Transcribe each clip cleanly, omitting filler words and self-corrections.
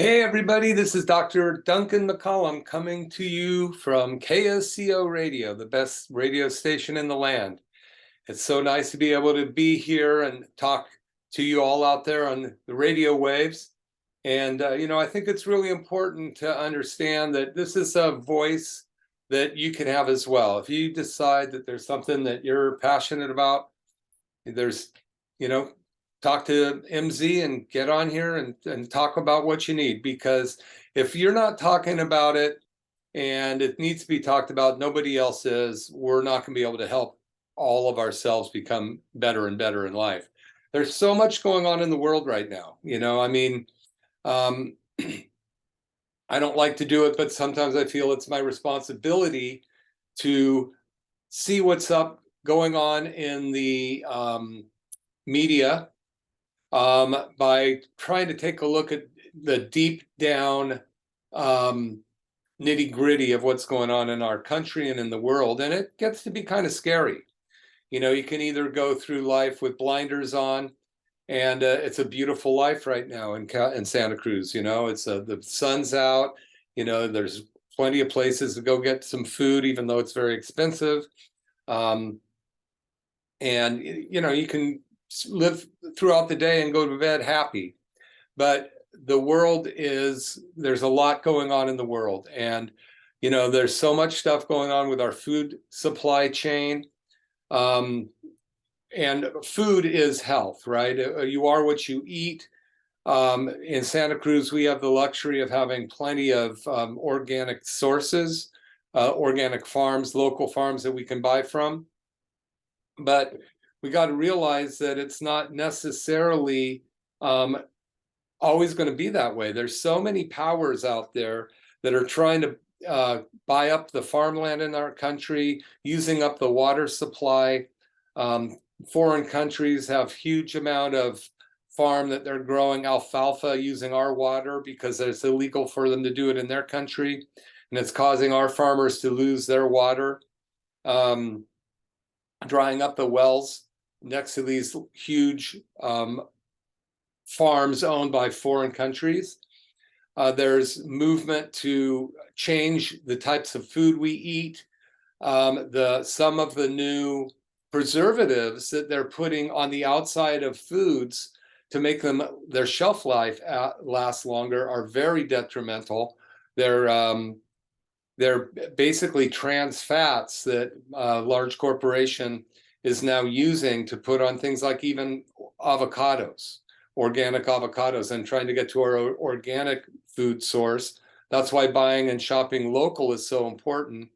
Hey everybody, this is Dr. Duncan McCollum coming to you from KSCO Radio, the best radio station in the land. It's so nice to be able to be here and talk to you all out there on the radio waves. And, I think it's really important to understand that this is a voice that you can have as well. If you decide that there's something that you're passionate about, there's, talk to MZ and get on here and talk about what you need. Because if you're not talking about it and it needs to be talked about, nobody else is, we're not going to be able to help all of ourselves become better and better in life. There's so much going on in the world right now. I don't like to do it, but sometimes I feel it's my responsibility to see what's going on in the media by trying to take a look at the deep down nitty gritty of what's going on in our country and in the world. And it gets to be kind of scary. You can either go through life with blinders on, and it's a beautiful life right now in Santa Cruz. It's the sun's out. There's plenty of places to go get some food, even though it's very expensive. And you can live throughout the day and go to bed happy. But the world there's a lot going on in the world. And, there's so much stuff going on with our food supply chain. And food is health, right? You are what you eat. In Santa Cruz, we have the luxury of having plenty of organic sources, organic farms, local farms that we can buy from. But we got to realize that it's not necessarily always going to be that way. There's so many powers out there that are trying to buy up the farmland in our country, using up the water supply. Foreign countries have huge amount of farm that they're growing alfalfa using our water because it's illegal for them to do it in their country. And it's causing our farmers to lose their water, drying up the wells next to these huge farms owned by foreign countries. There's movement to change the types of food we eat. Some of the new preservatives that they're putting on the outside of foods to make their shelf life last longer are very detrimental. They're basically trans fats that a large corporation is now using to put on things like even avocados, organic avocados, and trying to get to our organic food source. That's why buying and shopping local is so important.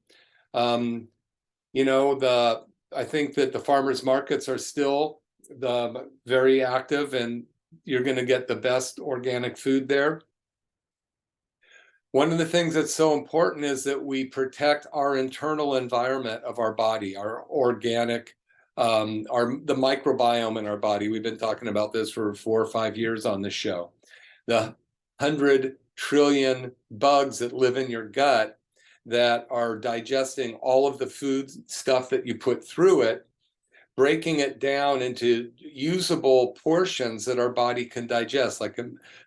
I think that the farmers markets are still very active, and you're going to get the best organic food there. One of the things that's so important is that we protect our internal environment of our body, our organic, the microbiome in our body. We've been talking about this for 4 or 5 years on this show. The 100 trillion bugs that live in your gut that are digesting all of the food stuff that you put through it, breaking it down into usable portions that our body can digest, like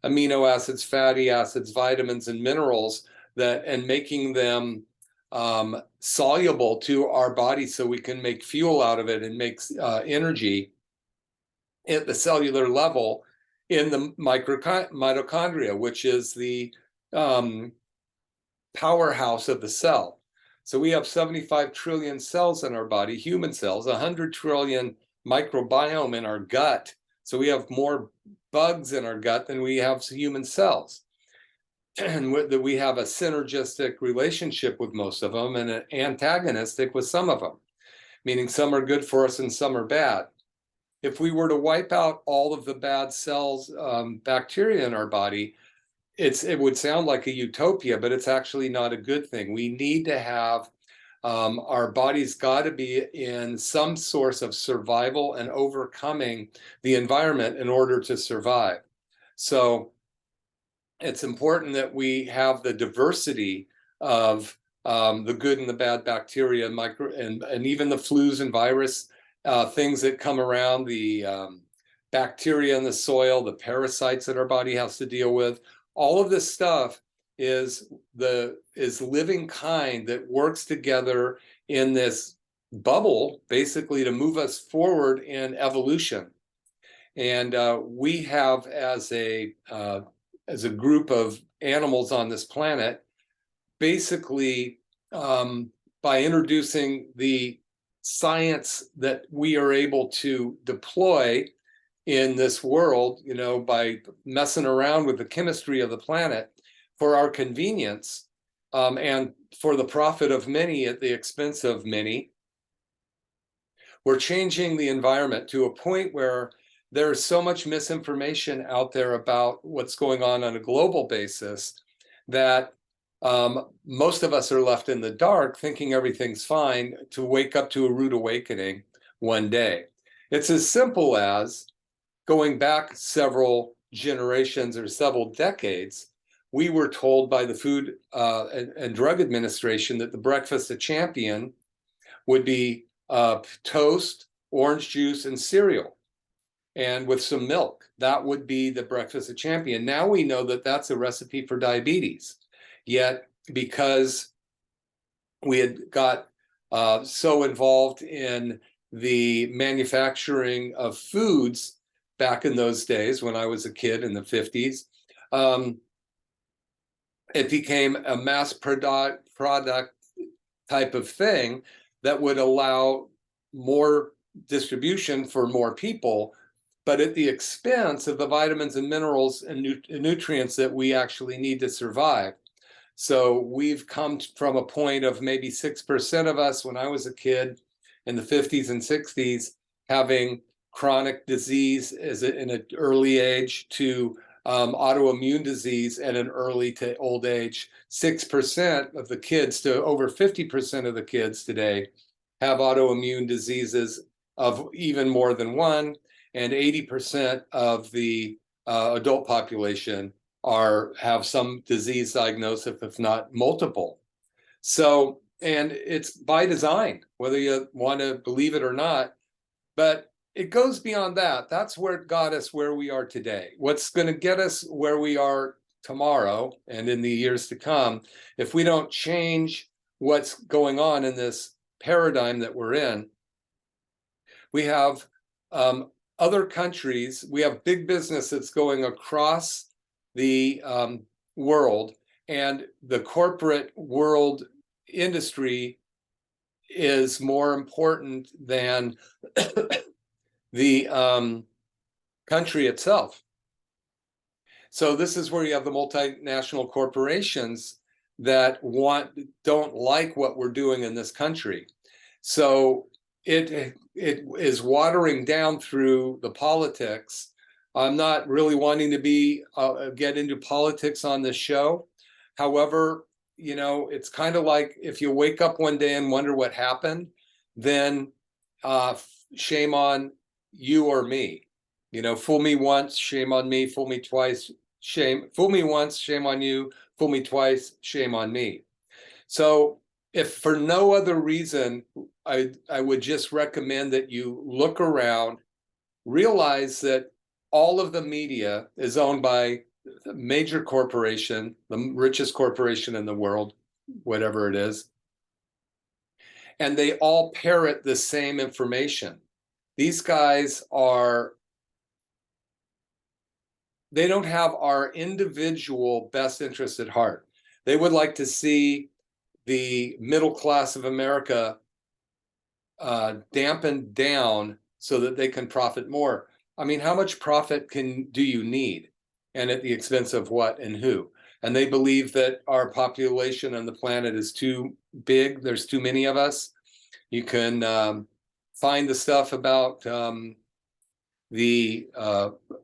amino acids, fatty acids, vitamins, and minerals, and making them soluble to our body so we can make fuel out of it and make energy at the cellular level in the mitochondria, which is the powerhouse of the cell. So we have 75 trillion cells in our body, human cells, 100 trillion microbiome in our gut. So we have more bugs in our gut than we have human cells. And we have a synergistic relationship with most of them and an antagonistic with some of them, meaning some are good for us and some are bad. If we were to wipe out all of the bad cells, bacteria in our body, it would sound like a utopia, but it's actually not a good thing. We need to have, our body's got to be in some source of survival and overcoming the environment in order to survive. So it's important that we have the diversity of the good and the bad bacteria, and even the flus and virus, things that come around, the bacteria in the soil, the parasites that our body has to deal with. All of this stuff is living kind that works together in this bubble, basically to move us forward in evolution. And we have, as a group of animals on this planet, basically by introducing the science that we are able to deploy in this world, you know, by messing around with the chemistry of the planet for our convenience, and for the profit of many at the expense of many, we're changing the environment to a point where there's so much misinformation out there about what's going on a global basis that most of us are left in the dark thinking everything's fine to wake up to a rude awakening one day. It's as simple as going back several generations or several decades. We were told by the Food and Drug Administration that the breakfast of champion would be toast, orange juice, and cereal, and with some milk. That would be the breakfast of champion. Now we know that that's a recipe for diabetes. Yet, because we had got so involved in the manufacturing of foods back in those days when I was a kid in the 50s, it became a mass product type of thing that would allow more distribution for more people, but at the expense of the vitamins and minerals and nutrients that we actually need to survive. So we've come from a point of maybe 6% of us when I was a kid in the 50s and 60s having chronic disease in an early age to autoimmune disease at an early to old age. 6% of the kids to over 50% of the kids today have autoimmune diseases of even more than one, and 80% of the adult population have some disease diagnosis, if not multiple. So, and it's by design, whether you want to believe it or not, but it goes beyond that. That's where it got us where we are today. What's going to get us where we are tomorrow and in the years to come, if we don't change what's going on in this paradigm that we're in, we have other countries, we have big business that's going across the world, and the corporate world industry is more important than the country itself. So this is where you have the multinational corporations that don't like what we're doing in this country. So it is watering down through the politics. I'm not really wanting to get into politics on this show. However, you know, it's kind of like if you wake up one day and wonder what happened, then shame on you or me. You know, fool me once, shame on me. Fool me twice, fool me once, shame on you. Fool me twice, shame on me. So if for no other reason, I would just recommend that you look around, realize that all of the media is owned by a major corporation, the richest corporation in the world, whatever it is, and they all parrot the same information. These guys they don't have our individual best interest at heart. They would like to see the middle class of America dampened down so that they can profit more. I mean, how much profit do you need? And at the expense of what and who? And they believe that our population on the planet is too big. There's too many of us. You can find the stuff about the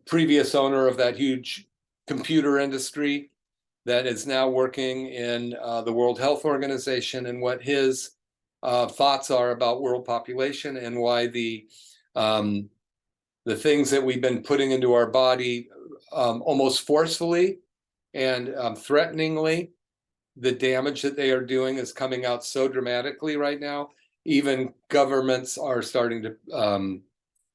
previous owner of that huge computer industry that is now working in the World Health Organization, and what his thoughts are about world population, and why the things that we've been putting into our body almost forcefully and threateningly, the damage that they are doing is coming out so dramatically right now. Even governments are starting to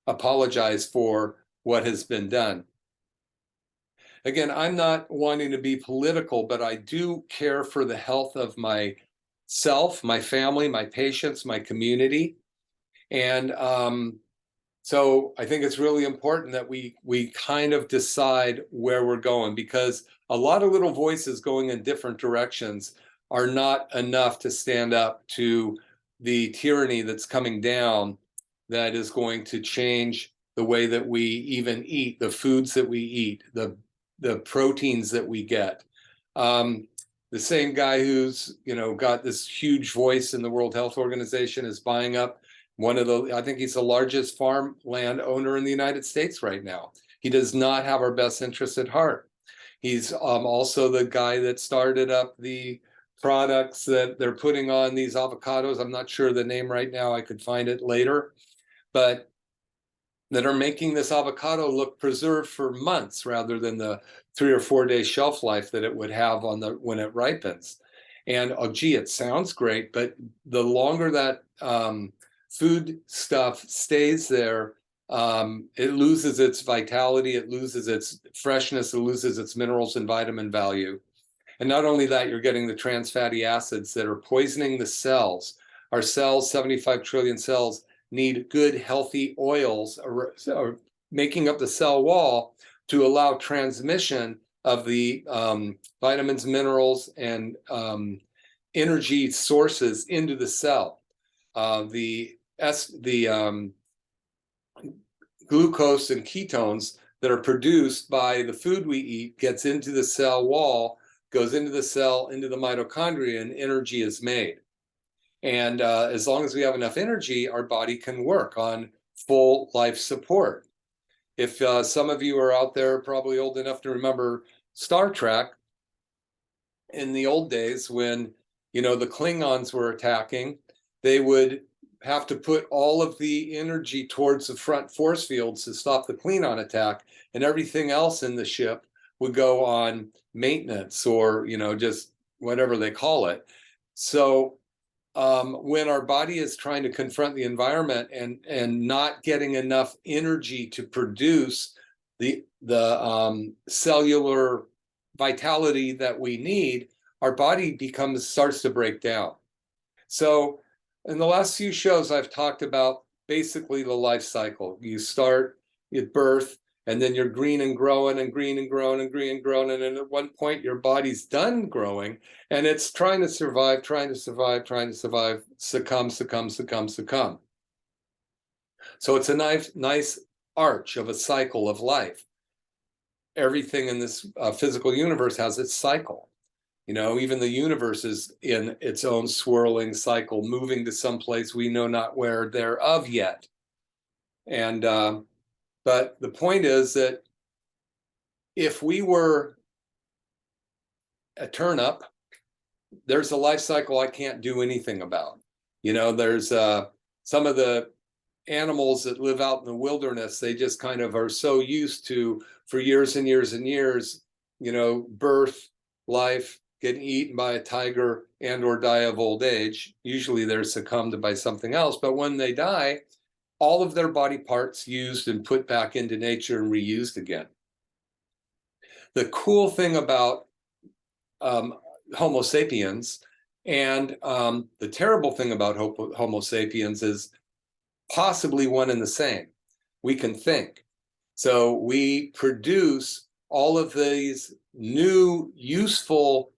apologize for what has been done. again, I'm not wanting to be political, but I do care for the health of myself, my family, my patients, my community. And so I think it's really important that we kind of decide where we're going, because a lot of little voices going in different directions are not enough to stand up to the tyranny that's coming down, that is going to change the way that we even eat, the foods that we eat, the proteins that we get. The same guy who's got this huge voice in the World Health Organization is buying up I think he's the largest farmland owner in the United States right now. He does not have our best interests at heart. He's also the guy that started up the products that they're putting on these avocados. I'm not sure the name right now. I could find it later, but that are making this avocado look preserved for months rather than the 3 or 4 day shelf life that it would have when it ripens. And oh, gee, it sounds great, but the longer that food stuff stays there, it loses its vitality, it loses its freshness, it loses its minerals and vitamin value. And not only that, you're getting the trans fatty acids that are poisoning the cells. Our cells, 75 trillion cells, need good, healthy oils making up the cell wall to allow transmission of the vitamins, minerals, and energy sources into the cell. The glucose and ketones that are produced by the food we eat gets into the cell wall, goes into the cell, into the mitochondria, and energy is made. And as long as we have enough energy, our body can work on full life support. If some of you are out there probably old enough to remember Star Trek, in the old days when the Klingons were attacking, they would have to put all of the energy towards the front force fields to stop the Klingon attack, and everything else in the ship would go on maintenance or just whatever they call it. So when our body is trying to confront the environment and not getting enough energy to produce the cellular vitality that we need, our body starts to break down. So in the last few shows, I've talked about basically the life cycle. You start at birth, and then you're green and growing and green and growing and green and growing. And then at one point, your body's done growing, and it's trying to survive, succumb. So it's a nice arch of a cycle of life. Everything in this physical universe has its cycle. Even the universe is in its own swirling cycle, moving to some place we know not where thereof yet. And but the point is that if we were a turnip, there's a life cycle I can't do anything about. There's some of the animals that live out in the wilderness, they just kind of are so used to, for years and years and years, birth, life, getting eaten by a tiger and or die of old age. Usually they're succumbed by something else, but when they die, all of their body parts used and put back into nature and reused again. The cool thing about Homo sapiens and the terrible thing about Homo sapiens is possibly one and the same. We can think. So we produce all of these new useful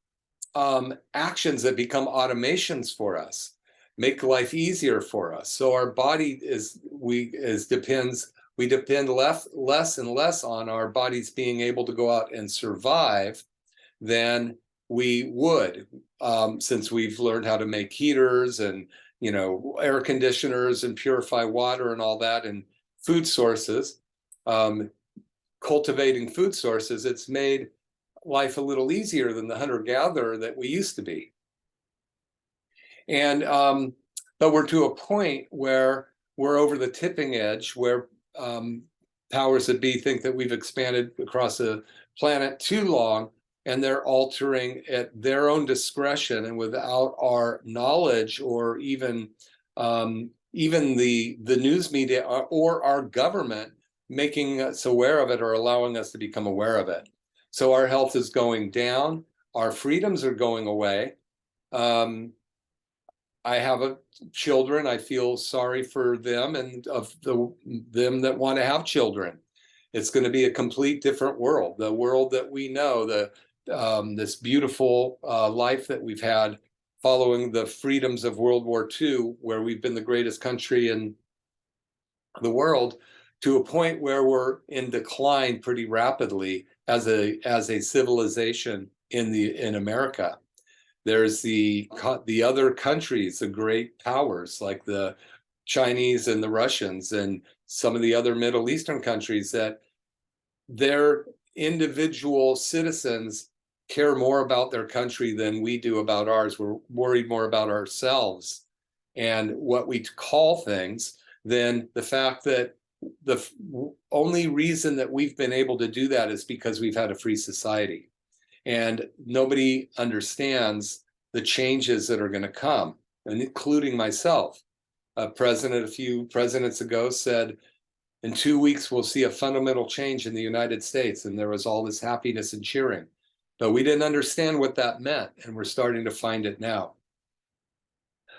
actions that become automations for us, make life easier for us. So our body we depend less and less on our bodies being able to go out and survive than we would, since we've learned how to make heaters and air conditioners and purify water and all that, and food sources, cultivating food sources. It's made life a little easier than the hunter-gatherer that we used to be. And but we're to a point where we're over the tipping edge, where powers that be think that we've expanded across the planet too long, and they're altering at their own discretion and without our knowledge, or even the news media or our government making us aware of it or allowing us to become aware of it. So our health is going down. Our freedoms are going away. I have children. I feel sorry for them and of them that want to have children. It's going to be a complete different world. The world that we know, this beautiful life that we've had following the freedoms of World War II, where we've been the greatest country in the world, to a point where we're in decline pretty rapidly as a civilization in America. There's the other countries, the great powers like the Chinese and the Russians and some of the other Middle Eastern countries, that their individual citizens care more about their country than we do about ours. We're worried more about ourselves and what we call things than the fact that the only reason that we've been able to do that is because we've had a free society. And nobody understands the changes that are going to come, including myself. A few presidents ago said, in 2 weeks, we'll see a fundamental change in the United States. And there was all this happiness and cheering. But we didn't understand what that meant. And we're starting to find it now.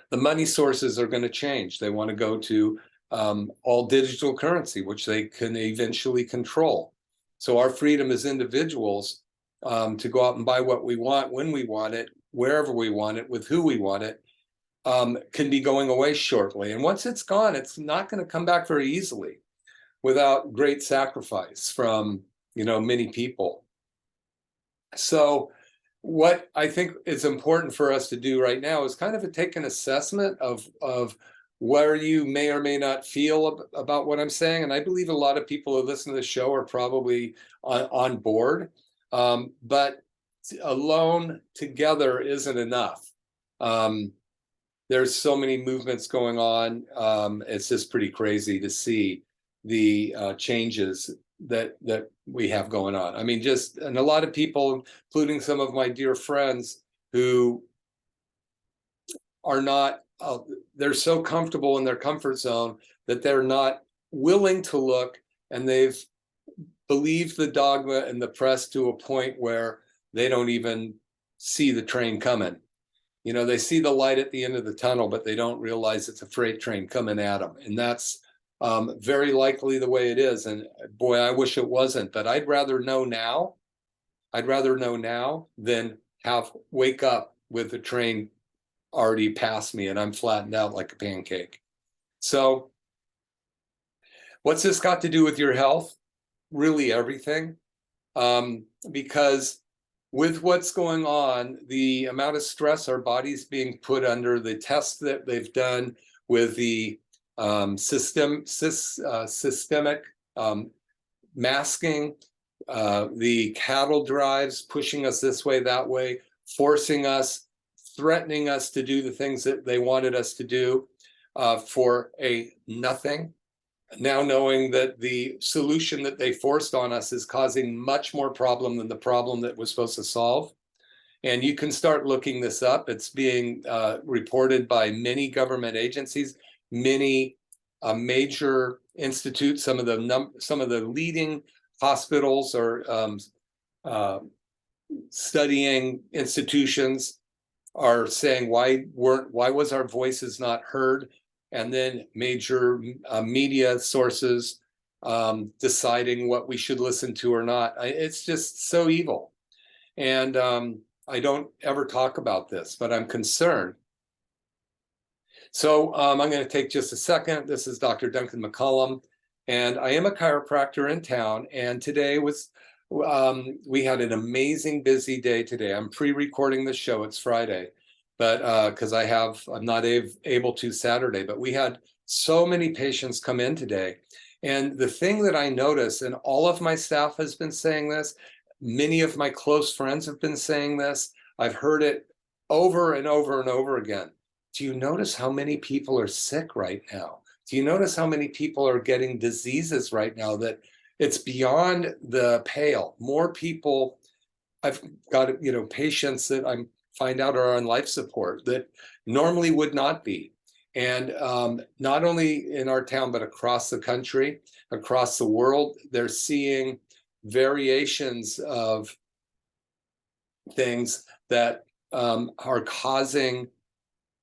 The money sources are going to change. They want to go to all digital currency, which they can eventually control. So our freedom as individuals to go out and buy what we want, when we want it, wherever we want it, with who we want it, can be going away shortly. And once it's gone, it's not going to come back very easily without great sacrifice from, many people. So what I think is important for us to do right now is kind of take an assessment of where you may or may not feel about what I'm saying. And I believe a lot of people who listen to the show are probably on board. But alone together isn't enough. There's so many movements going on. It's just pretty crazy to see the changes that we have going on. I mean, and a lot of people, including some of my dear friends who are not, they're so comfortable in their comfort zone that they're not willing to look, and they've believed the dogma and the press to a point where they don't even see the train coming. They see the light at the end of the tunnel, but they don't realize it's a freight train coming at them. And that's very likely the way it is. And boy, I wish it wasn't, but I'd rather know now. I'd rather know now than wake up with the train already past me and I'm flattened out like a pancake. So what's this got to do with your health? Really everything. Because with what's going on, the amount of stress our body's being put under, the tests that they've done with the systemic masking, the cattle drives pushing us this way, that way, forcing us, threatening us to do the things that they wanted us to do for a nothing. Now knowing that the solution that they forced on us is causing much more problem than the problem that was supposed to solve. And you can start looking this up. It's being reported by many government agencies, many major institutes, some of the leading hospitals or studying institutions are saying, why was our voices not heard? And then major media sources deciding what we should listen to or not. It's just so evil. And I don't ever talk about this, but I'm concerned. So I'm going to take just a second. This is Dr. Duncan McCollum, and I am a chiropractor in town. And today we had an amazing busy day today. I'm pre-recording the show. It's Friday. But because I'm not able to Saturday, but we had so many patients come in today. And the thing that I notice, and all of my staff has been saying this, many of my close friends have been saying this, I've heard it over and over and over again. Do you notice how many people are sick right now? Do you notice how many people are getting diseases right now that it's beyond the pale? More people, I've got, patients that I'm find out are on life support that normally would not be. And not only in our town, but across the country, across the world, they're seeing variations of things that are causing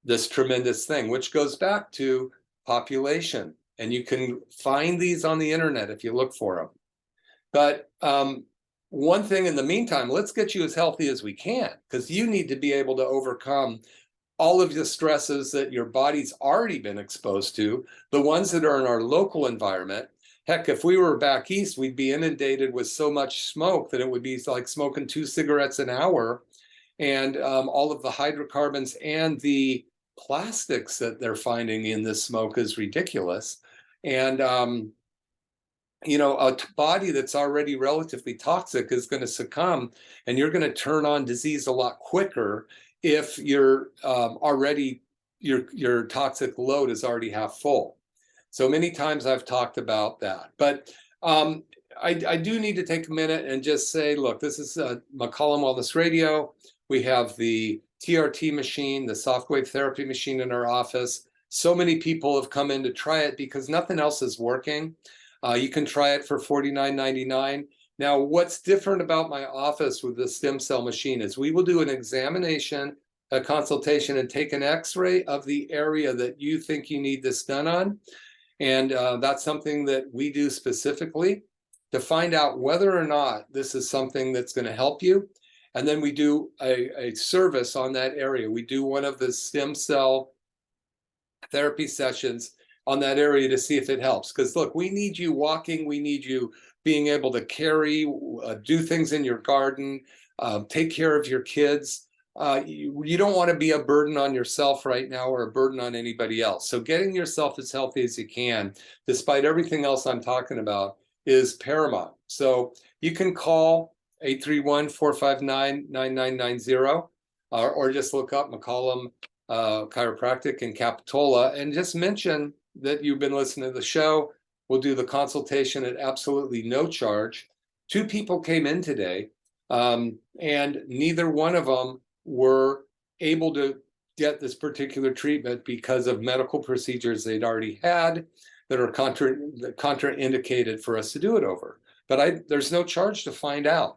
this tremendous thing, which goes back to population. And you can find these on the internet if you look for them. But one thing in the meantime, let's get you as healthy as we can, because you need to be able to overcome all of the stresses that your body's already been exposed to, the ones that are in our local environment. Heck, if we were back east, we'd be inundated with so much smoke that it would be like smoking 2 cigarettes an hour. And all of the hydrocarbons and the plastics that they're finding in this smoke is ridiculous. And you know, a body that's already relatively toxic is going to succumb, and you're going to turn on disease a lot quicker if you're already, your toxic load is already half full. So many times I've talked about that. But I do need to take a minute and just say, look, this is McCollum Wellness Radio. We have the TRT machine, the soft wave therapy machine in our office. So many people have come in to try it because nothing else is working. You can try it for $49.99. Now, what's different about my office with the stem cell machine is we will do an examination, a consultation, and take an x-ray of the area that you think you need this done on. And that's something that we do specifically to find out whether or not this is something that's going to help you. And then we do a service on that area. We do one of the stem cell therapy sessions on that area to see if it helps. Because look, we need you walking, we need you being able to carry, do things in your garden, take care of your kids. You don't want to be a burden on yourself right now or a burden on anybody else. So getting yourself as healthy as you can, despite everything else I'm talking about, is paramount. So you can call 831-459-9990 or just look up McCollum Chiropractic in Capitola and just mention that you've been listening to the show. We'll do the consultation at absolutely no charge. 2 people came in today, and neither one of them were able to get this particular treatment because of medical procedures they'd already had that are contraindicated for us to do it over. But there's no charge to find out.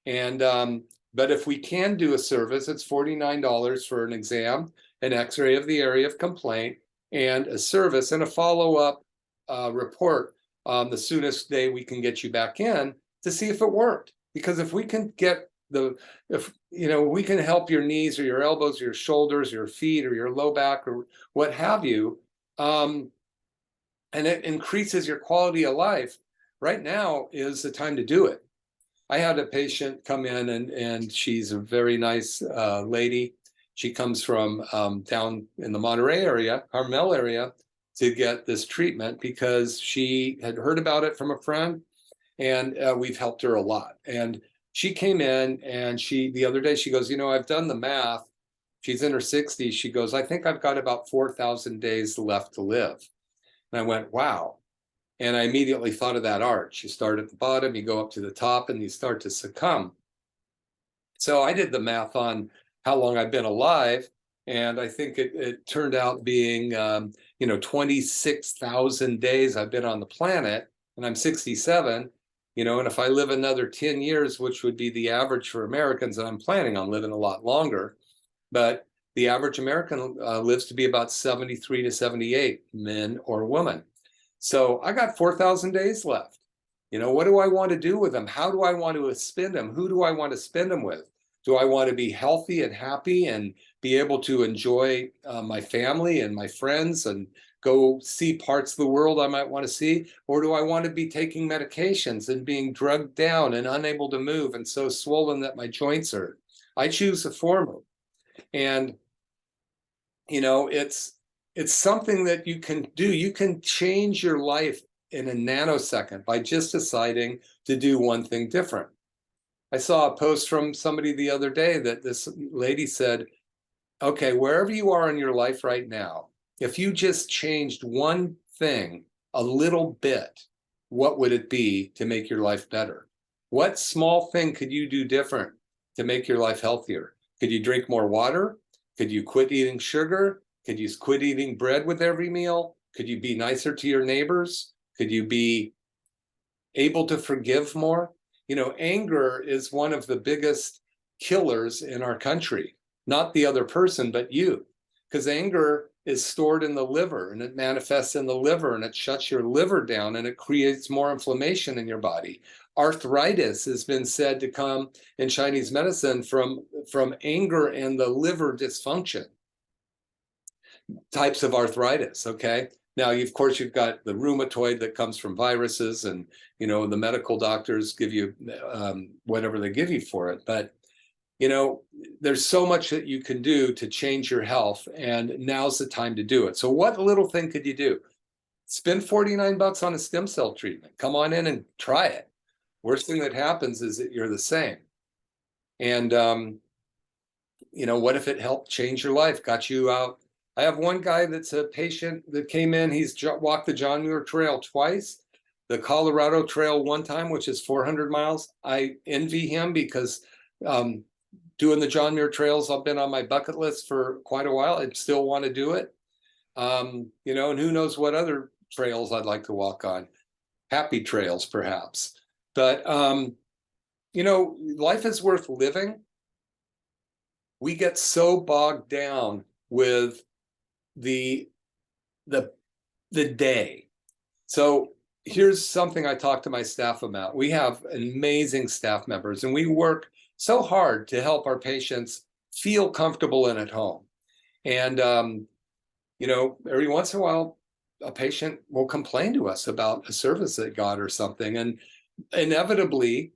And but if we can do a service, it's $49 for an exam, an x-ray of the area of complaint, and a service and a follow-up report on the soonest day we can get you back in to see if it worked. Because if we can get we can help your knees or your elbows, or your shoulders, your feet, or your low back, or what have you, and it increases your quality of life, right now is the time to do it. I had a patient come in, and she's a very nice lady. She comes from down in the Monterey area, Carmel area, to get this treatment because she had heard about it from a friend, and we've helped her a lot. And she came in, and the other day she goes, I've done the math. She's in her 60s. She goes, I think I've got about 4,000 days left to live. And I went, wow. And I immediately thought of that arch. You start at the bottom, you go up to the top, and you start to succumb. So I did the math on how long I've been alive, and I think it turned out being 26,000 days I've been on the planet, and I'm 67. And if I live another 10 years, which would be the average for Americans, and I'm planning on living a lot longer, but the average American lives to be about 73 to 78, men or women. So I got 4,000 days left. What do I want to do with them? How do I want to spend them? Who do I want to spend them with? Do I want to be healthy and happy and be able to enjoy my family and my friends and go see parts of the world I might want to see? Or do I want to be taking medications and being drugged down and unable to move and so swollen that my joints hurt? I choose the former. And, it's something that you can do. You can change your life in a nanosecond by just deciding to do one thing different. I saw a post from somebody the other day that this lady said, okay, wherever you are in your life right now, if you just changed one thing a little bit, what would it be to make your life better? What small thing could you do different to make your life healthier? Could you drink more water? Could you quit eating sugar? Could you quit eating bread with every meal? Could you be nicer to your neighbors? Could you be able to forgive more? Anger is one of the biggest killers in our country, not the other person, but you, because anger is stored in the liver and it manifests in the liver and it shuts your liver down and it creates more inflammation in your body. Arthritis has been said to come in Chinese medicine from anger and the liver dysfunction types of arthritis. Okay. Now, of course, you've got the rheumatoid that comes from viruses, and the medical doctors give you whatever they give you for it. But there's so much that you can do to change your health, and now's the time to do it. So what little thing could you do? Spend $49 on a stem cell treatment. Come on in and try it. Worst thing that happens is that you're the same. And, what if it helped change your life, got you out? I have one guy that's a patient that came in. He's walked the John Muir Trail twice, the Colorado Trail one time, which is 400 miles. I envy him because doing the John Muir Trails, I've been on my bucket list for quite a while. I still want to do it. And who knows what other trails I'd like to walk on. Happy trails, perhaps. But, life is worth living. We get so bogged down with the day. So here's something I talk to my staff about. We have amazing staff members, and we work so hard to help our patients feel comfortable and at home. And, every once in a while, a patient will complain to us about a service they got or something. And inevitably,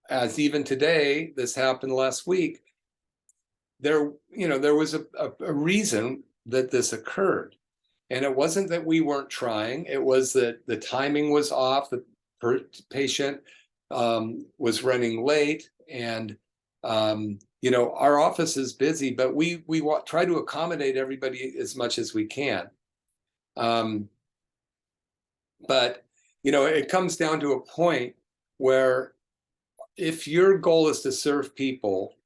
as even today, this happened last week, there was a reason that this occurred. And it wasn't that we weren't trying. It was that the timing was off. The patient was running late, and our office is busy, but we try to accommodate everybody as much as we can. But it comes down to a point where if your goal is to serve people,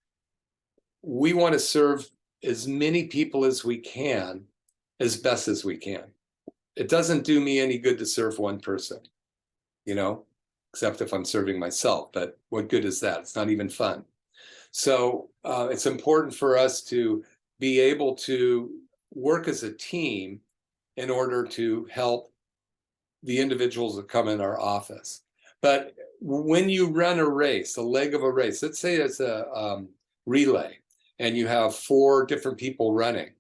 we want to serve as many people as we can, as best as we can. It doesn't do me any good to serve one person, except if I'm serving myself. But what good is that? It's not even fun. So it's important for us to be able to work as a team in order to help the individuals that come in our office. But when you run a race, a leg of a race, let's say it's a relay, and you have 4 different people running.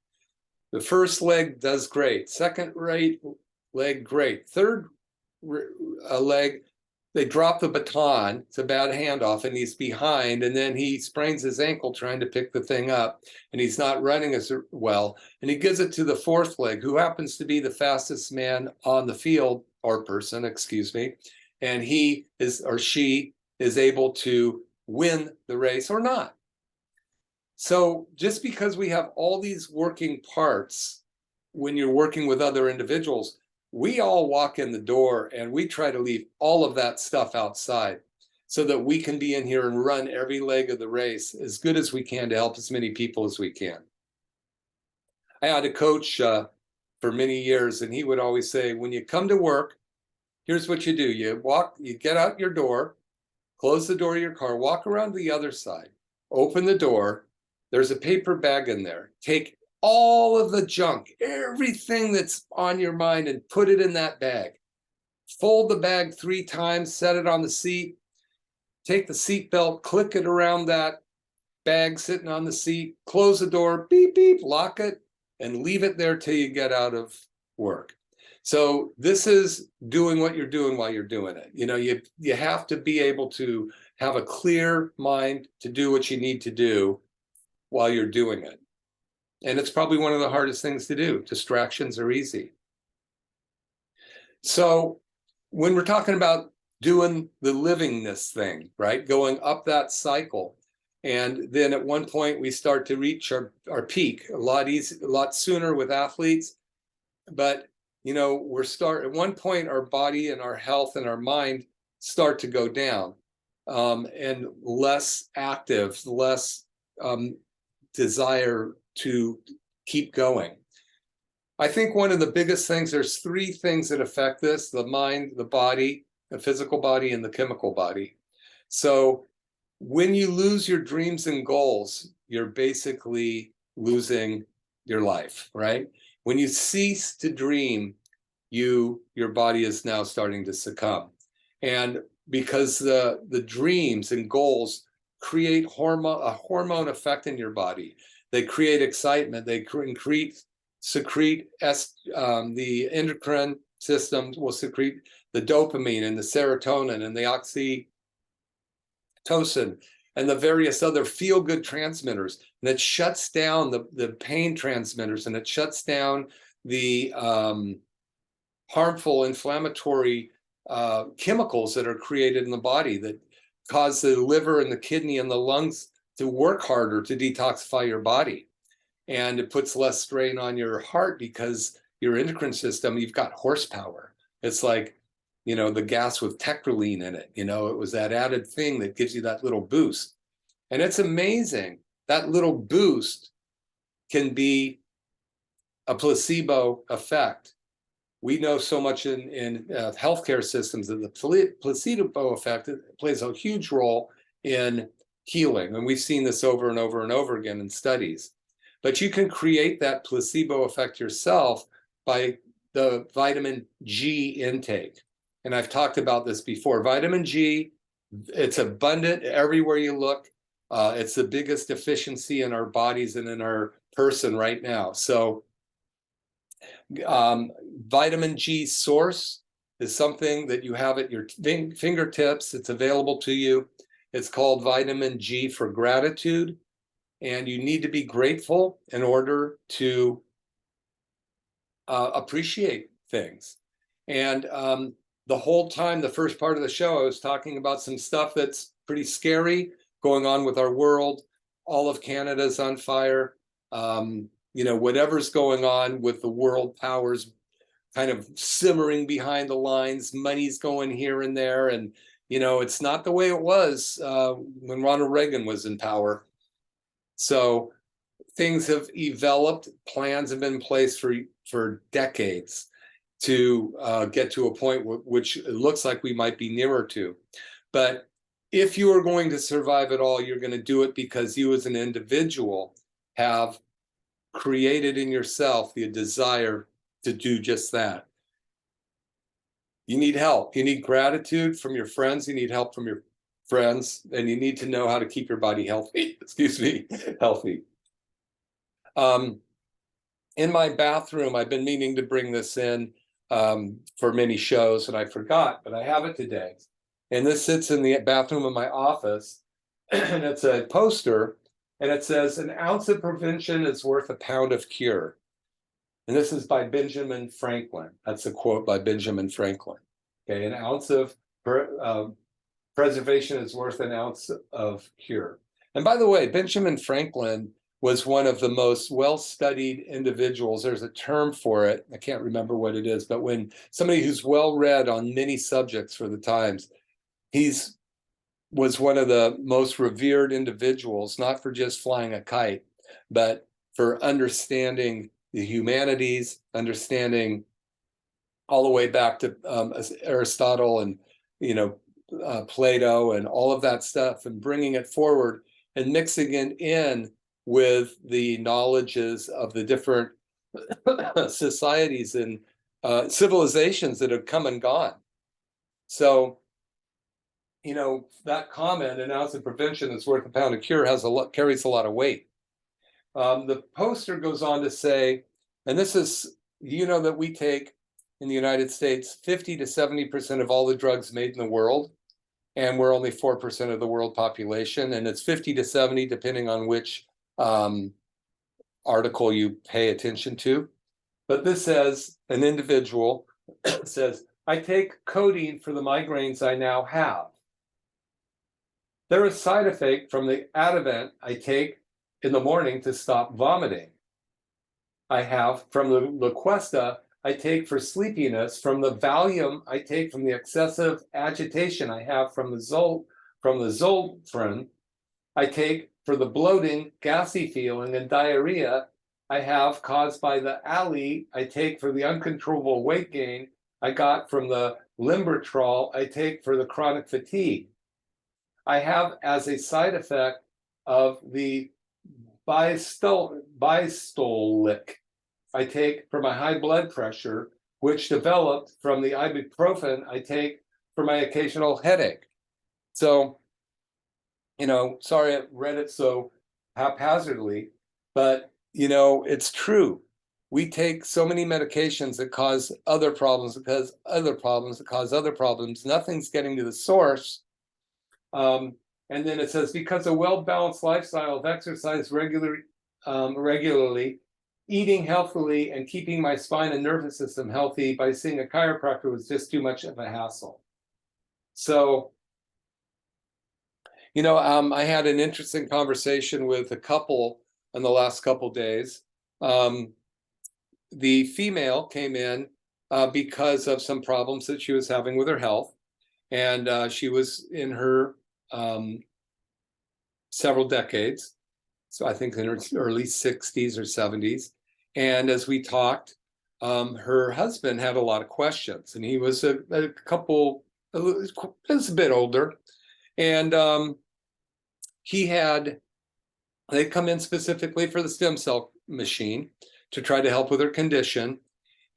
The first leg does great. Second leg, great. Third leg, they drop the baton. It's a bad handoff, and he's behind, and then he sprains his ankle trying to pick the thing up, and he's not running as well. And he gives it to the fourth leg, who happens to be the fastest man on the field, or person, excuse me, and he is, or she is able to win the race or not. So just because we have all these working parts when you're working with other individuals, we all walk in the door and we try to leave all of that stuff outside so that we can be in here and run every leg of the race as good as we can to help as many people as we can. I had a coach for many years, and he would always say, when you come to work, here's what you do. You get out your door, close the door of your car, walk around the other side, open the door. There's a paper bag in there. Take all of the junk, everything that's on your mind, and put it in that bag. Fold the bag 3 times, set it on the seat, take the seat belt, click it around that bag sitting on the seat, close the door, beep, beep, lock it, and leave it there till you get out of work. So this is doing what you're doing while you're doing it. You have to be able to have a clear mind to do what you need to do while you're doing it. And it's probably one of the hardest things to do. Distractions are easy. So when we're talking about doing the livingness thing, right? Going up that cycle. And then at one point we start to reach our peak a lot sooner with athletes. But at one point our body and our health and our mind start to go down, and less active, less desire to keep going. I think one of the biggest things, there's 3 things that affect this: the mind, the body, the physical body, and the chemical body. So when you lose your dreams and goals, you're basically losing your life, right? When you cease to dream, your body is now starting to succumb. And because the dreams and goals create a hormone effect in your body. They create excitement. They secrete the endocrine system will secrete the dopamine and the serotonin and the oxytocin and the various other feel-good transmitters. And it shuts down the pain transmitters, and it shuts down the harmful inflammatory chemicals that are created in the body that cause the liver and the kidney and the lungs to work harder to detoxify your body. And it puts less strain on your heart because your endocrine system, you've got horsepower. It's like, the gas with tecroline in it. It was that added thing that gives you that little boost. And it's amazing. That little boost can be a placebo effect. We know so much in healthcare systems that the placebo effect plays a huge role in healing. And we've seen this over and over and over again in studies. But you can create that placebo effect yourself by the vitamin G intake. And I've talked about this before. Vitamin G, it's abundant everywhere you look. It's the biggest deficiency in our bodies and in our person right now. So vitamin G source is something that you have at your fingertips. It's available to you. It's called vitamin G for gratitude. And you need to be grateful in order to appreciate things. And the whole time, the first part of the show, I was talking about some stuff that's pretty scary going on with our world. All of Canada's on fire. Whatever's going on with the world powers kind of simmering behind the lines, money's going here and there. And, it's not the way it was when Ronald Reagan was in power. So things have developed, plans have been in place for decades to get to a point which it looks like we might be nearer to. But if you are going to survive it all, you're going to do it because you as an individual have created in yourself the desire to do just that. You need help. You need gratitude from your friends. You need help from your friends, and you need to know how to keep your body healthy. Healthy. In my bathroom, I've been meaning to bring this in for many shows, and I forgot, but I have it today. And this sits in the bathroom of my office, and it's a poster, and it says, "An ounce of prevention is worth a pound of cure." And this is by Benjamin Franklin. That's a quote by Benjamin Franklin. Okay, an ounce of preservation is worth an ounce of cure. And by the way, Benjamin Franklin was one of the most well-studied individuals. There's a term for it. I can't remember what it is, but when somebody who's well-read on many subjects for the times, was one of the most revered individuals, not for just flying a kite, but for understanding the humanities, understanding all the way back to Aristotle and, Plato and all of that stuff, and bringing it forward and mixing it in with the knowledges of the different societies and civilizations that have come and gone. So, that comment, "an ounce of prevention is worth a pound of cure," carries a lot of weight. The poster goes on to say, and this is, that we take in the United States 50 to 70% of all the drugs made in the world, and we're only 4% of the world population, and it's 50 to 70 depending on which article you pay attention to. But this says, an individual says, "I take codeine for the migraines I now have. There is side effect from the Ativan I take in the morning to stop vomiting. I have from the Liquesta I take for sleepiness, from the Valium I take from the excessive agitation I have from the Zolfran I take for the bloating, gassy feeling, and diarrhea I have caused by the Ali I take for the uncontrollable weight gain I got from the Limbertrol I take for the chronic fatigue. I have as a side effect of the bistolic I take for my high blood pressure, which developed from the ibuprofen I take for my occasional headache. So, sorry I read it so haphazardly, but it's true. We take so many medications that cause other problems, that cause other problems, that cause other problems. Nothing's getting to the source. And then it says, because a well-balanced lifestyle of exercise regularly, eating healthily, and keeping my spine and nervous system healthy by seeing a chiropractor was just too much of a hassle. So, I had an interesting conversation with a couple in the last couple days. The female came in because of some problems that she was having with her health, and she was in her several decades, so I think in her early 60s or 70s. And as we talked, her husband had a lot of questions, and he was a bit older, and they'd come in specifically for the stem cell machine to try to help with her condition.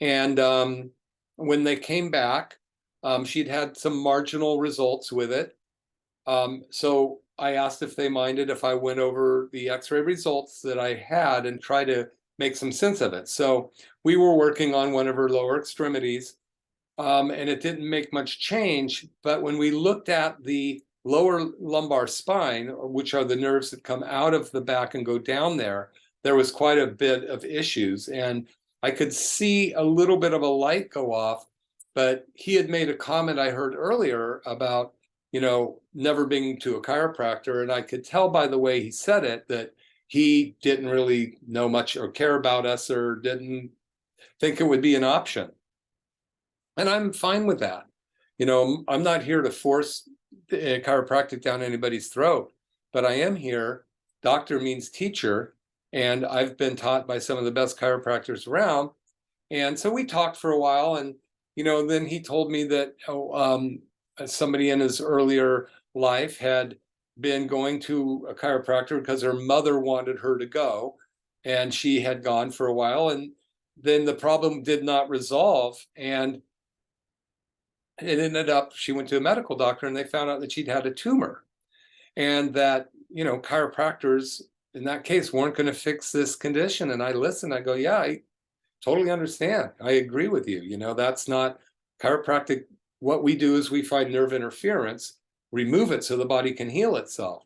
And when they came back, she'd had some marginal results with it. So I asked if they minded if I went over the x-ray results that I had and try to make some sense of it. So we were working on one of her lower extremities, and it didn't make much change. But when we looked at the lower lumbar spine, which are the nerves that come out of the back and go down there was quite a bit of issues. And I could see a little bit of a light go off, but he had made a comment I heard earlier about, never being to a chiropractor. And I could tell by the way he said it that he didn't really know much or care about us, or didn't think it would be an option. And I'm fine with that. I'm not here to force chiropractic down anybody's throat, but I am here. Doctor means teacher, and I've been taught by some of the best chiropractors around. And so we talked for a while, and then he told me that somebody in his earlier life had been going to a chiropractor because her mother wanted her to go, and she had gone for a while, and then the problem did not resolve, and it ended up, she went to a medical doctor, and they found out that she'd had a tumor, and that chiropractors in that case weren't going to fix this condition. And I listened, I go, yeah, I totally understand, I agree with you. That's not chiropractic. What we do is we find nerve interference, remove it so the body can heal itself.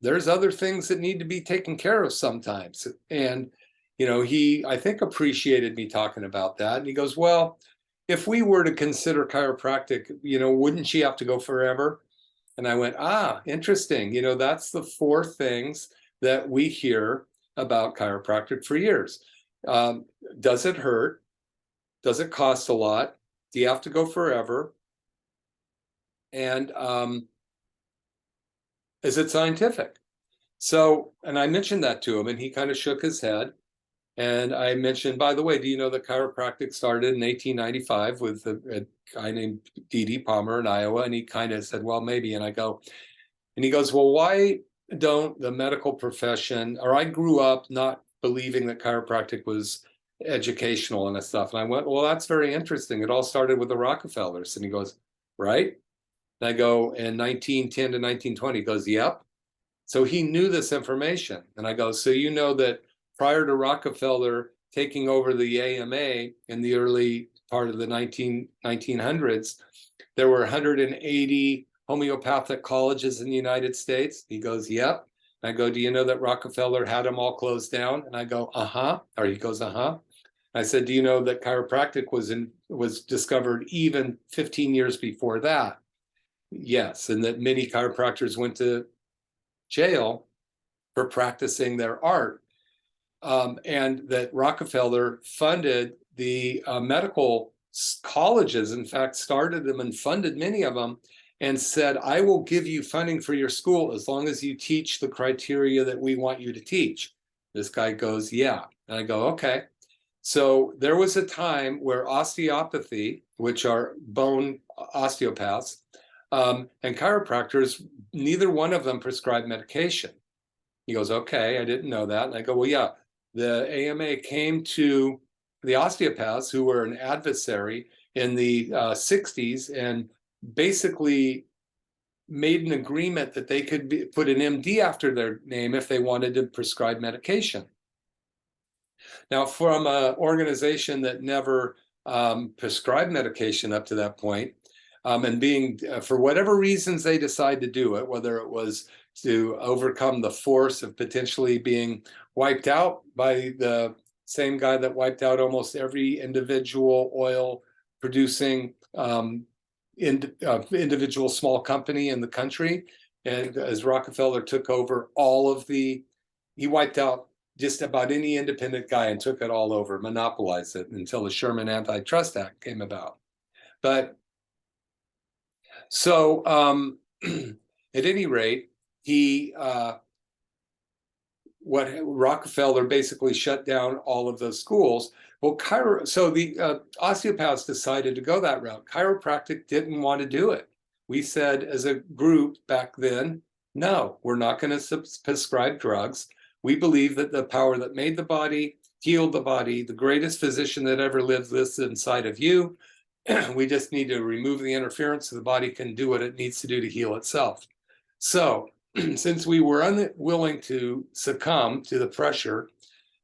There's other things that need to be taken care of sometimes. And he, I think, appreciated me talking about that. And he goes, well, if we were to consider chiropractic, wouldn't she have to go forever? And I went, interesting. That's the four things that we hear about chiropractic for years. Does it hurt? Does it cost a lot? Do you have to go forever? And is it scientific? So, and I mentioned that to him, and he kind of shook his head. And I mentioned, by the way, do you know that chiropractic started in 1895 with a guy named D.D. Palmer in Iowa? And he kind of said, well, maybe. And he goes, well, why don't the medical profession, or I grew up not believing that chiropractic was educational and stuff. And I went, well, that's very interesting. It all started with the Rockefellers. And he goes, right? And I go, in 1910 to 1920, he goes, yep. So he knew this information. And I go, so that prior to Rockefeller taking over the AMA in the early part of the 1900s, there were 180 homeopathic colleges in the United States? He goes, yep. And I go, do you know that Rockefeller had them all closed down? And I go, or he goes, I said, do you know that chiropractic was discovered even 15 years before that? Yes, and that many chiropractors went to jail for practicing their art. And that Rockefeller funded the medical colleges, in fact, started them and funded many of them, and said, I will give you funding for your school as long as you teach the criteria that we want you to teach. This guy goes, yeah. And I go, okay. So there was a time where osteopathy, which are bone osteopaths, And chiropractors, neither one of them prescribe medication. He goes, okay, I didn't know that. And I go, well, yeah, the AMA came to the osteopaths who were an adversary in the 60s and basically made an agreement that they could put an MD after their name if they wanted to prescribe medication. Now, from an organization that never prescribed medication up to that point, and being, for whatever reasons they decide to do it, whether it was to overcome the force of potentially being wiped out by the same guy that wiped out almost every individual oil producing individual small company in the country. And as Rockefeller took over all of he wiped out just about any independent guy and took it all over, monopolized it until the Sherman Antitrust Act came about. But so at any rate, Rockefeller basically shut down all of those schools. Well, so the osteopaths decided to go that route. Chiropractic didn't want to do it. We said as a group back then, no, we're not going to prescribe drugs. We believe that the power that made the body, healed the body, the greatest physician that ever lived lives inside of you. We just need to remove the interference so the body can do what it needs to do to heal itself. So since we were unwilling to succumb to the pressure,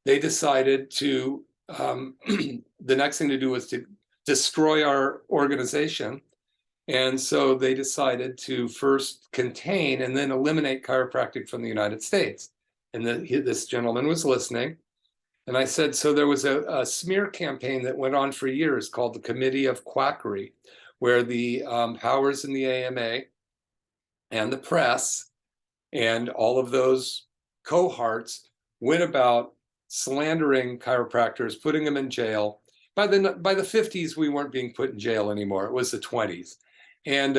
they decided to, the next thing to do was to destroy our organization. And so they decided to first contain and then eliminate chiropractic from the United States. And this gentleman was listening. And I said, so there was a smear campaign that went on for years called the Committee of Quackery, where the powers in the AMA and the press and all of those cohorts went about slandering chiropractors, putting them in jail. By the 50s, we weren't being put in jail anymore. It was the 20s, and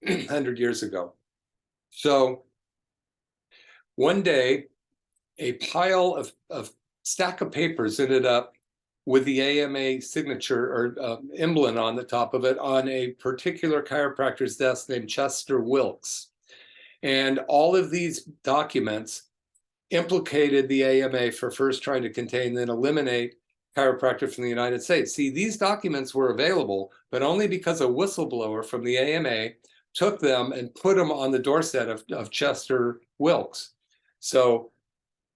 100 years ago. So one day, a pile of stack of papers ended up with the AMA signature or emblem on the top of it on a particular chiropractor's desk named Chester Wilkes. And all of these documents implicated the AMA for first trying to contain, then eliminate chiropractic from the United States. See, these documents were available, but only because a whistleblower from the AMA took them and put them on the doorstep of Chester Wilkes. So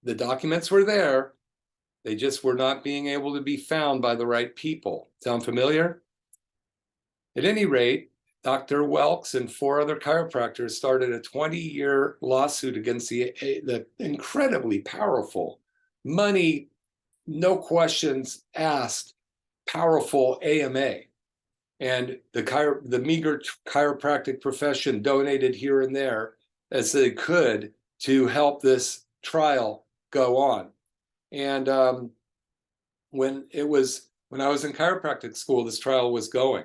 the documents were there. They just were not being able to be found by the right people. Sound familiar? At any rate, Dr. Wilkes and 4 other chiropractors started a 20-year lawsuit against the incredibly powerful, money, no questions asked, powerful AMA. And the meager chiropractic profession donated here and there as they could to help this trial go on. And when I was in chiropractic school, this trial was going.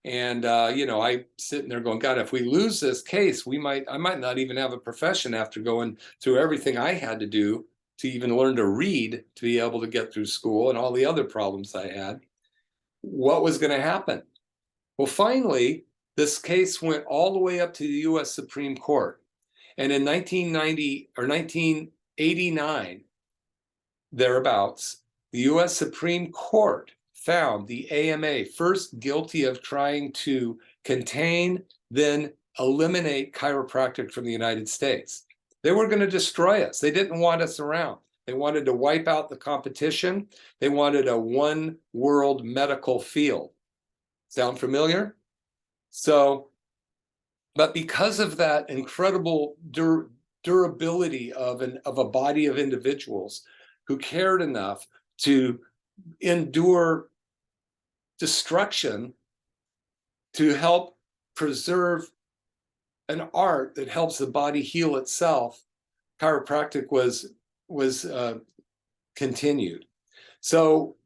And I sitting there going, God, if we lose this case, I might not even have a profession after going through everything I had to do to even learn to read to be able to get through school and all the other problems I had. What was going to happen? Well, finally, this case went all the way up to the U.S. Supreme Court. And in 1990 or 1989, thereabouts, the U.S. Supreme Court found the AMA first guilty of trying to contain, then eliminate chiropractic from the United States. They were going to destroy us. They didn't want us around. They wanted to wipe out the competition. They wanted a one world medical field. Sound familiar? So, but because of that incredible durability of a body of individuals who cared enough to endure destruction to help preserve an art that helps the body heal itself, chiropractic was continued. So,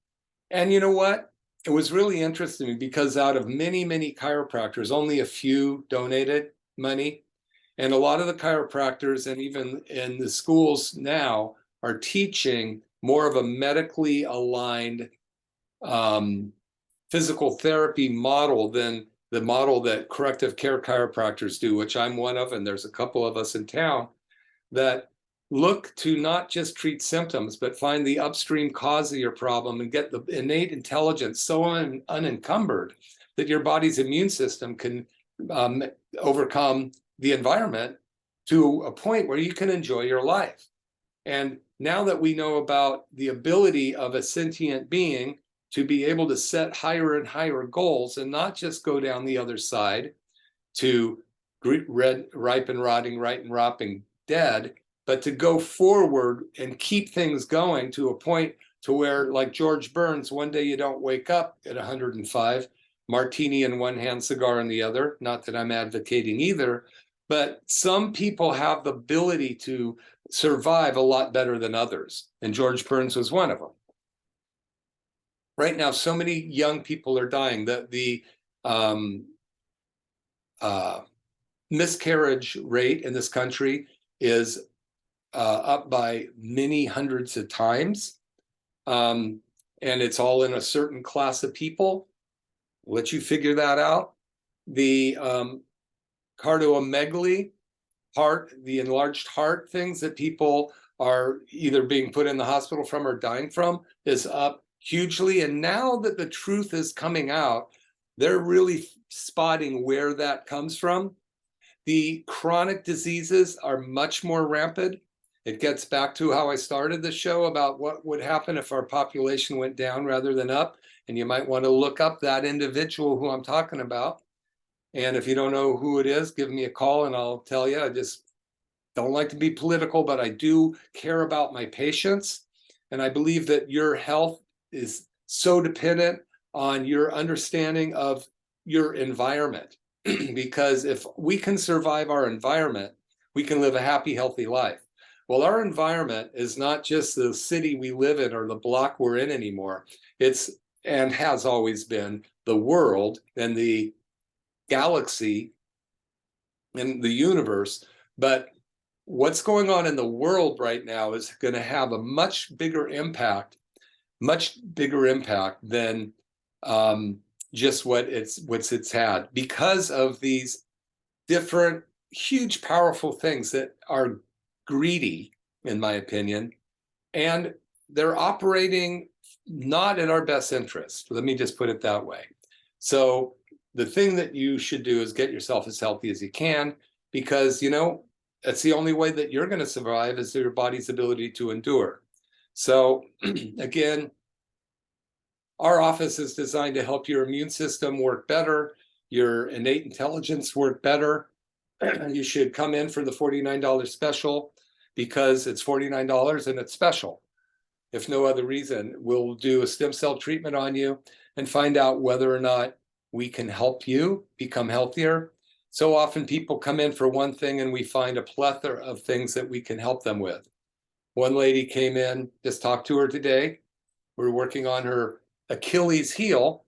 and you know what? It was really interesting because out of many, many chiropractors, only a few donated money. And a lot of the chiropractors and even in the schools now are teaching more of a medically aligned physical therapy model than the model that corrective care chiropractors do, which I'm one of, and there's a couple of us in town, that look to not just treat symptoms, but find the upstream cause of your problem and get the innate intelligence so unencumbered that your body's immune system can overcome the environment to a point where you can enjoy your life. And now that we know about the ability of a sentient being to be able to set higher and higher goals and not just go down the other side to ripe and rotting, right and rotting, dead, but to go forward and keep things going to a point to where, like George Burns, one day you don't wake up at 105, martini in one hand, cigar in the other. Not that I'm advocating either, but some people have the ability to survive a lot better than others, and George Burns was one of them. Right now, so many young people are dying. The miscarriage rate in this country is up by many hundreds of times. And it's all in a certain class of people. I'll let you figure that out. The cardiomegaly, the enlarged heart things that people are either being put in the hospital from or dying from is up hugely. And now that the truth is coming out, they're really spotting where that comes from. The chronic diseases are much more rampant. It gets back to how I started the show about what would happen if our population went down rather than up. And you might want to look up that individual who I'm talking about. And if you don't know who it is, give me a call and I'll tell you. I just don't like to be political, but I do care about my patients. And I believe that your health is so dependent on your understanding of your environment. Because if we can survive our environment, we can live a happy, healthy life. Well, our environment is not just the city we live in or the block we're in anymore. It's, and has always been, the world and the galaxy and the universe. But what's going on in the world right now is going to have a much bigger impact than just what it's had, because of these different, huge, powerful things that are greedy, in my opinion, and they're operating not in our best interest. Let me just put it that way. So the thing that you should do is get yourself as healthy as you can, because, you know, that's the only way that you're going to survive, is your body's ability to endure. So again, our office is designed to help your immune system work better, your innate intelligence work better. You should come in for the $49 special, because it's $49 and it's special. If no other reason, we'll do a stem cell treatment on you and find out whether or not we can help you become healthier. So often people come in for one thing and we find a plethora of things that we can help them with. One lady came in, just talked to her today. We're working on her Achilles heel,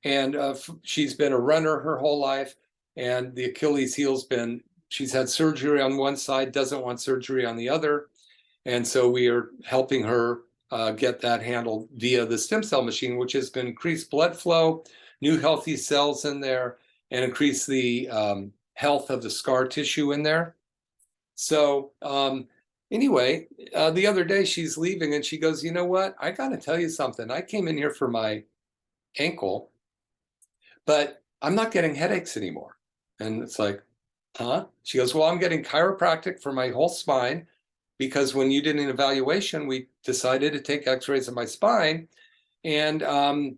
and she's been a runner her whole life, and the Achilles heel's been, she's had surgery on one side, doesn't want surgery on the other, and so we are helping her get that handled via the stem cell machine, which has been increased blood flow, new healthy cells in there, and increase the health of the scar tissue in there. So anyway, the other day she's leaving and she goes, you know what? I got to tell you something. I came in here for my ankle, but I'm not getting headaches anymore. And it's like, huh? She goes, well, I'm getting chiropractic for my whole spine, because when you did an evaluation, we decided to take x-rays of my spine. And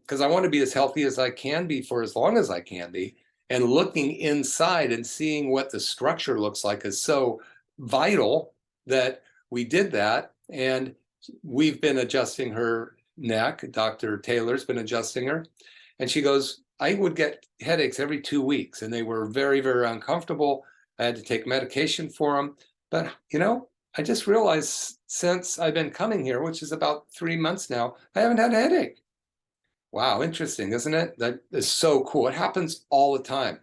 because I want to be as healthy as I can be for as long as I can be. And looking inside and seeing what the structure looks like is so vital that we did that. And we've been adjusting her neck. Dr. Taylor's been adjusting her. And she goes, I would get headaches every 2 weeks, and they were very, very uncomfortable. I had to take medication for them. But, you know, I just realized since I've been coming here, which is about 3 months now, I haven't had a headache. Wow, interesting, isn't it? That is so cool. It happens all the time.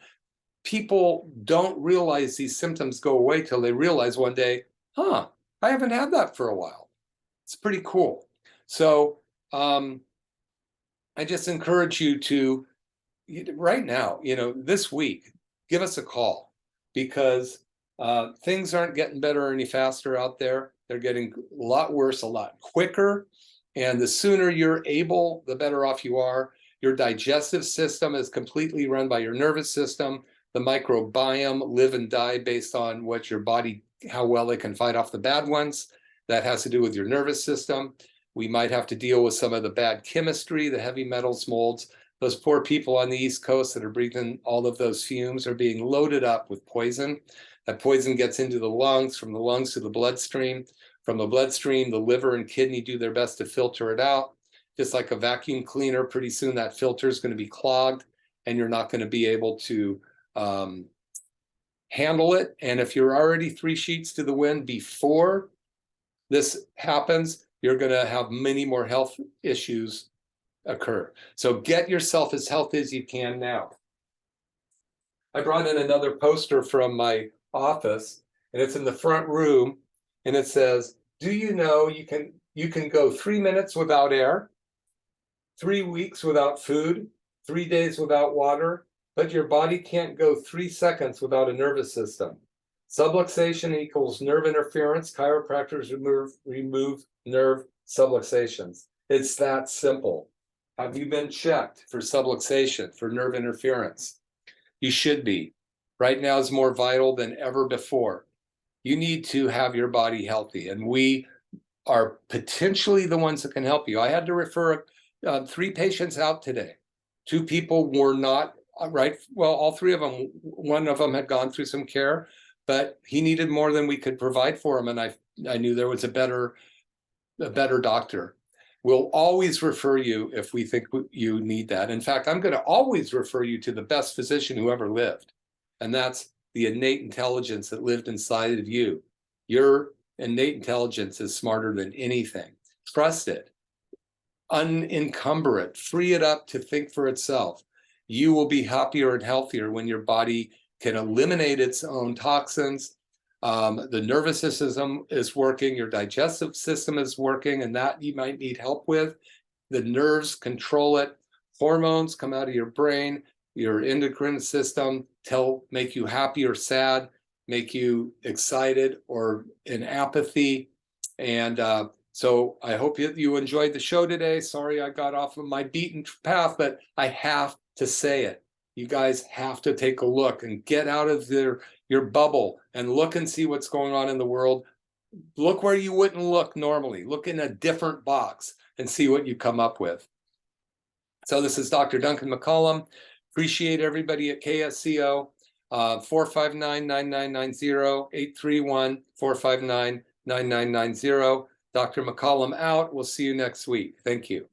People don't realize these symptoms go away till they realize one day, huh, I haven't had that for a while. It's pretty cool. So I just encourage you to right now, this week, give us a call, because things aren't getting better any faster out there. They're getting a lot worse, a lot quicker. And the sooner you're able, the better off you are. Your digestive system is completely run by your nervous system. The microbiome live and die based on what your body, how well they can fight off the bad ones. That has to do with your nervous system. We might have to deal with some of the bad chemistry, the heavy metals, molds. Those poor people on the East Coast that are breathing all of those fumes are being loaded up with poison. That poison gets into the lungs, from the lungs to the bloodstream. From the bloodstream, the liver and kidney do their best to filter it out. Just like a vacuum cleaner, pretty soon that filter is going to be clogged, and you're not going to be able to handle it. And if you're already 3 sheets to the wind before this happens, you're going to have many more health issues occur. So get yourself as healthy as you can now. I brought in another poster from my office, and it's in the front room, and it says, do you know you can go 3 minutes without air, 3 weeks without food, 3 days without water, but your body can't go 3 seconds without a nervous system. Subluxation equals nerve interference. Chiropractors remove nerve subluxations. It's that simple. Have you been checked for subluxation, for nerve interference? You should be. Right now is more vital than ever before. You need to have your body healthy, and we are potentially the ones that can help you. I had to refer 3 patients out today. 2 people were not right. Well, all 3 of them, one of them had gone through some care, but he needed more than we could provide for him, and I knew there was a better doctor. We'll always refer you if we think you need that. In fact, I'm going to always refer you to the best physician who ever lived, and that's the innate intelligence that lived inside of you. Your innate intelligence is smarter than anything. Trust it. Unencumber it. Free it up to think for itself. You will be happier and healthier when your body can eliminate its own toxins. The nervous system is working, your digestive system is working, and that you might need help with. The nerves control it. Hormones come out of your brain, your endocrine system make you happy or sad, make you excited or in apathy. And so I hope you enjoyed the show today. Sorry I got off of my beaten path, but I have to say it. You guys have to take a look and get out of your bubble and look and see what's going on in the world. Look where you wouldn't look normally. Look in a different box and see what you come up with. So this is Dr. Duncan McCollum. Appreciate everybody at KSCO. 459-9990, 831-459-9990. Dr. McCollum out. We'll see you next week. Thank you.